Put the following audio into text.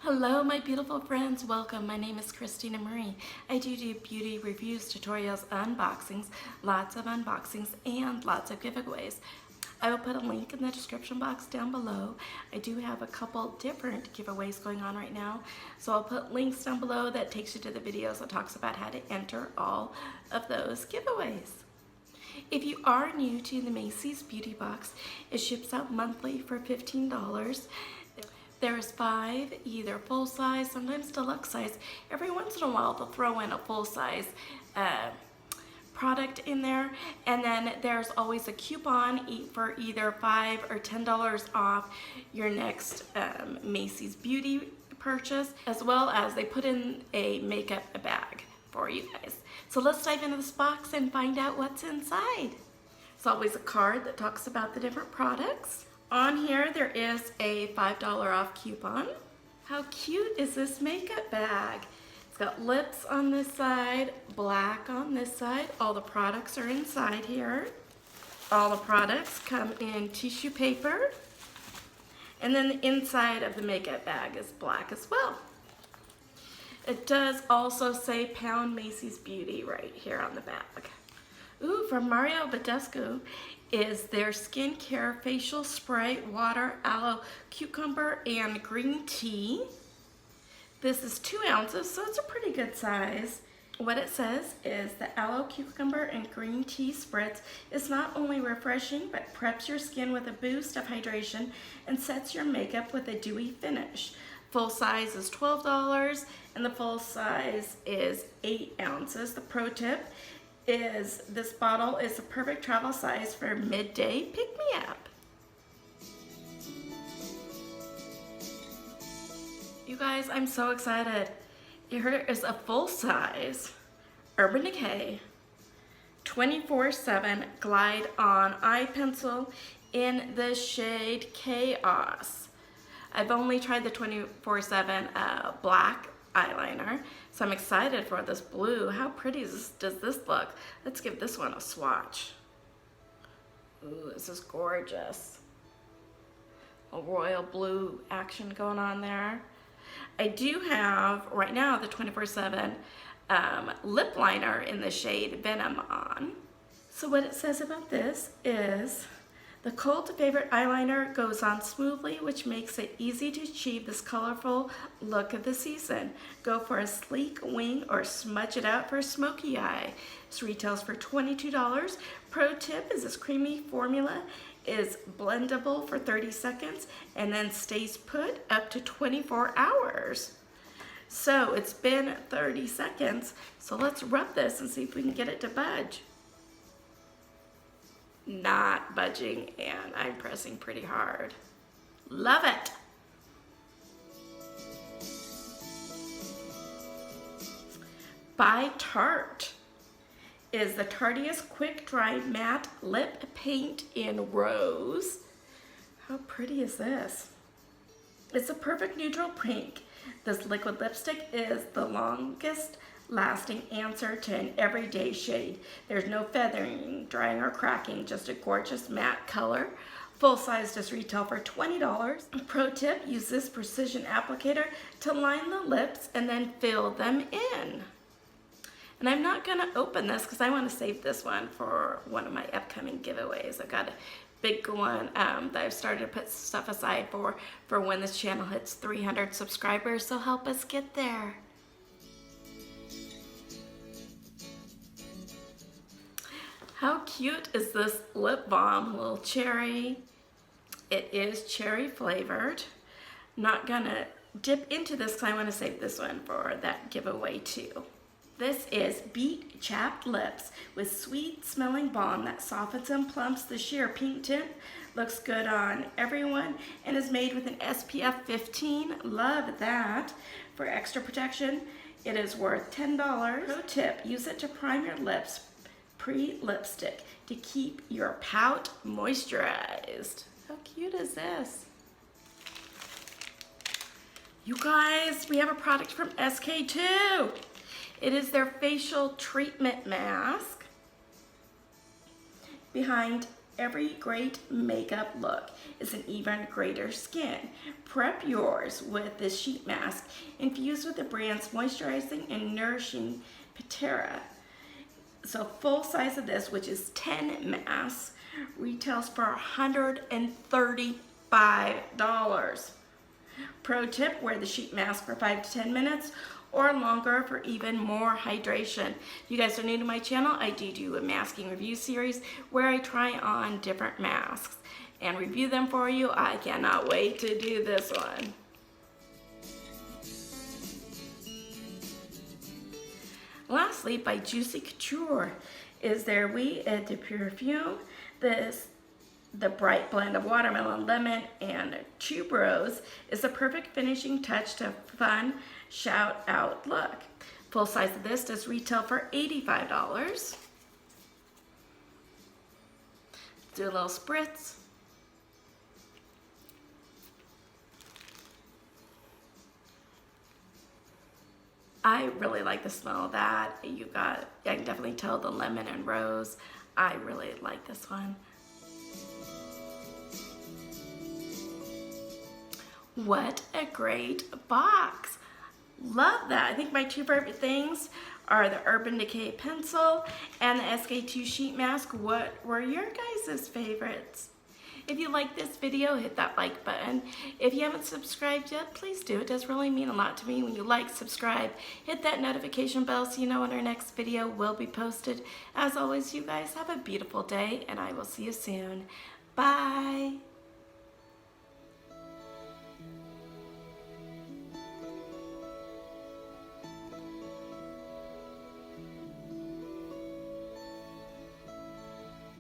Hello my beautiful friends, welcome. My name is Christina Marie. I do beauty reviews, tutorials, unboxings, lots of unboxings, and lots of giveaways. I will put a link in the description box down below. I do have a couple different giveaways going on right now, so I'll put links down below that takes you to the videos that talks about how to enter all of those giveaways. If you are new to the Macy's Beauty Box, it ships out monthly for $15. There's 5, either full size, sometimes deluxe size. Every once in a while they'll throw in a full size product in there, and then there's always a coupon for either $5 or $10 off your next Macy's Beauty purchase, as well as they put in a makeup bag for you guys. So let's dive into this box and find out what's inside. There's always a card that talks about the different products. On here there is a $5 off coupon. How cute is this makeup bag? It's got lips on this side, black on this side. All the products are inside here. All the products come in tissue paper. And then the inside of the makeup bag is black as well. It does also say Pound Macy's Beauty right here on the bag. Ooh, from Badescu is their skincare facial spray, water, aloe, cucumber, and green tea. This is 2 ounces, so it's a pretty good size. What it says is the aloe, cucumber, and green tea spritz is not only refreshing, but preps your skin with a boost of hydration and sets your makeup with a dewy finish. Full size is $12, and the full size is 8 ounces. The pro tip is this bottle is the perfect travel size for midday pick-me-up. You guys, I'm so excited. Here is a full size Urban Decay 24/7 Glide On Eye Pencil in the shade Chaos. I've only tried the 24/7 black eyeliner, so I'm excited for this blue. How pretty does this look? Let's give this one a swatch. Ooh, this is gorgeous. A royal blue action going on there. I do have right now the 24/7 lip liner in the shade Venom on. So what it says about this is the cult favorite eyeliner goes on smoothly, which makes it easy to achieve this colorful look of the season. Go for a sleek wing or smudge it out for a smoky eye. This retails for $22. Pro tip is this creamy formula is blendable for 30 seconds and then stays put up to 24 hours. So it's been 30 seconds, so let's rub this and see if we can get it to budge. Not budging, and I'm pressing pretty hard. Love it. By Tarte is the Tarteist Quick Dry Matte Lip Paint in Rose. How pretty is this? It's a perfect neutral pink. This liquid lipstick is the longest lasting answer to an everyday shade. There's no feathering, drying, or cracking, just a gorgeous matte color. Full size does retail for $20. Pro tip, use this precision applicator to line the lips and then fill them in. And I'm not gonna open this because I want to save this one for one of my upcoming giveaways. I've got a big one that I've started to put stuff aside for when this channel hits 300 subscribers, so help us get there. How cute is this lip balm? Little cherry. It is cherry flavored. Not gonna dip into this because I want to save this one for that giveaway too. This is Beat Chapped Lips with sweet smelling balm that softens and plumps the sheer pink tint. Looks good on everyone and is made with an SPF 15. Love that. For extra protection, it is worth $10. Pro tip, use it to prime your lips pre-lipstick to keep your pout moisturized. How cute is this? You guys, we have a product from SK2. It is their facial treatment mask. Behind Every great makeup look is an even greater skin. Prep yours with this sheet mask infused with the brand's moisturizing and nourishing Pitera. So full size of this, which is 10 masks, retails for $135. Pro tip, wear the sheet mask for 5 to 10 minutes or longer for even more hydration. If you guys are new to my channel, I do a masking review series where I try on different masks and review them for you. I cannot wait to do this one. Lastly, by Juicy Couture is their Oui et de Parfum. The bright blend of watermelon, lemon, and tuberose is the perfect finishing touch to a fun shout out look. Full size of this does retail for $85. Do a little spritz. I really like the smell of that. I can definitely tell the lemon and rose. I really like this one. What a great box. Love that. I think my two favorite things are the Urban Decay pencil and the SK2 sheet mask. What were your guys' favorites? If you like this video, hit that like button. If you haven't subscribed yet, please do. It does really mean a lot to me when you like, subscribe, hit that notification bell so you know when our next video will be posted. As always, you guys have a beautiful day, and I will see you soon. Bye.